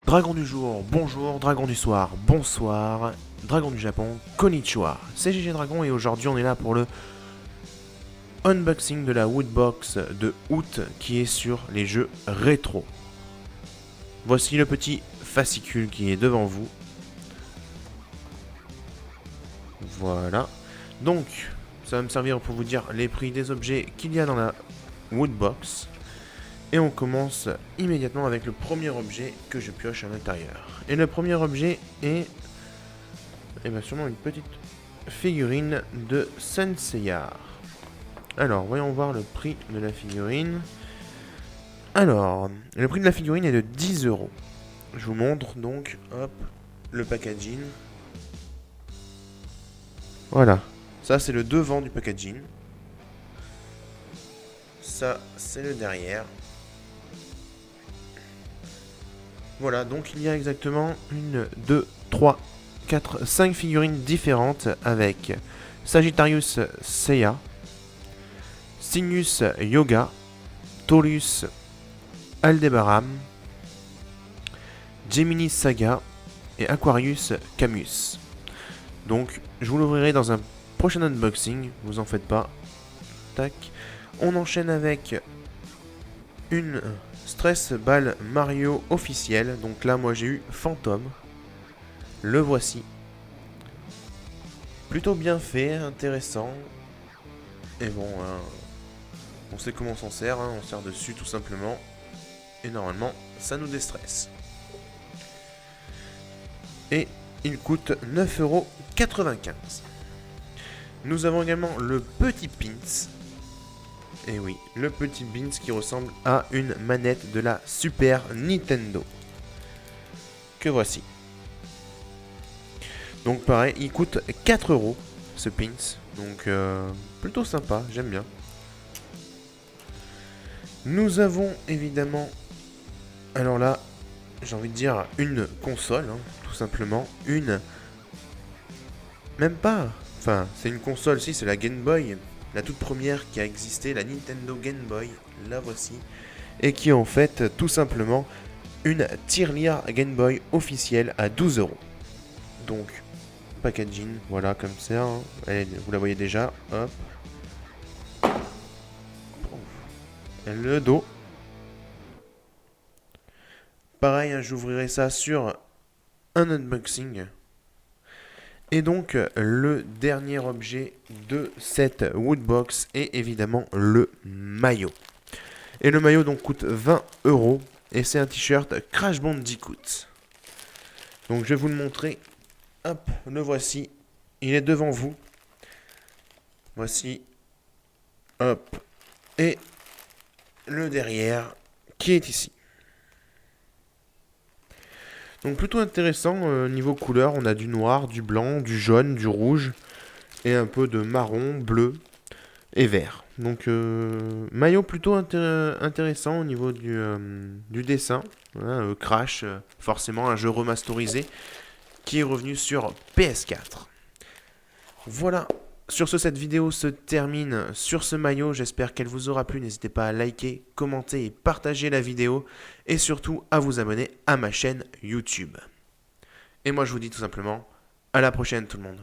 Dragon du jour, bonjour, dragon du soir, bonsoir, dragon du Japon, konnichiwa. C'est GG Dragon et aujourd'hui on est là pour le unboxing de la Woodbox de août qui est sur les jeux rétro. Voici le petit fascicule qui est devant vous. Voilà. Donc, ça va me servir pour vous dire les prix des objets qu'il y a dans la Woodbox. Et on commence immédiatement avec le premier objet que je pioche à l'intérieur. Et le premier objet est sûrement une petite figurine de Senseiya. Alors, voyons voir le prix de la figurine. Alors, le prix de la figurine est de 10 €. Je vous montre donc, hop, le packaging. Voilà, ça c'est le devant du packaging. Ça, c'est le derrière. Voilà, donc il y a exactement 1, 2, 3, 4, 5 figurines différentes avec Sagittarius Seiya, Cygnus Yoga, Taurus Aldebaran, Gemini Saga et Aquarius Camus. Donc, je vous l'ouvrirai dans un prochain unboxing, vous en faites pas. Tac. On enchaîne avec une Stress Ball Mario officiel. Donc là, moi j'ai eu Phantom. Le voici. Plutôt bien fait, intéressant. Et bon, on sait comment on s'en sert. On sert dessus tout simplement. Et normalement, ça nous déstresse. Et il coûte 9,95 €. Nous avons également le petit Pins. Et oui, le petit Beans qui ressemble à une manette de la Super Nintendo. Que voici. Donc pareil, il coûte 4 € ce Pins. Donc plutôt sympa, j'aime bien. Nous avons évidemment, alors là, j'ai envie de dire une console, tout simplement. Même pas. Enfin, c'est une console, si, c'est la Game Boy. La toute première qui a existé, la Nintendo Game Boy, la voici. Et qui est en fait tout simplement une tirelire Game Boy officielle à 12 €. Donc, packaging, voilà comme ça. Allez, vous la voyez déjà, hop. Le dos. Pareil, j'ouvrirai ça sur un unboxing. Et donc, le dernier objet de cette Woodbox est évidemment le maillot. Et le maillot donc coûte 20 € et c'est un t-shirt Crash Bandicoot. Donc je vais vous le montrer. Hop, le voici. Il est devant vous. Voici. Hop. Et le derrière qui est ici. Donc plutôt intéressant niveau couleur, on a du noir, du blanc, du jaune, du rouge et un peu de marron, bleu et vert. Donc maillot plutôt intéressant au niveau du dessin. Voilà, Crash, forcément un jeu remasterisé qui est revenu sur PS4. Voilà. Sur ce, cette vidéo se termine sur ce maillot. J'espère qu'elle vous aura plu. N'hésitez pas à liker, commenter et partager la vidéo. Et surtout à vous abonner à ma chaîne YouTube. Et moi je vous dis tout simplement à la prochaine tout le monde.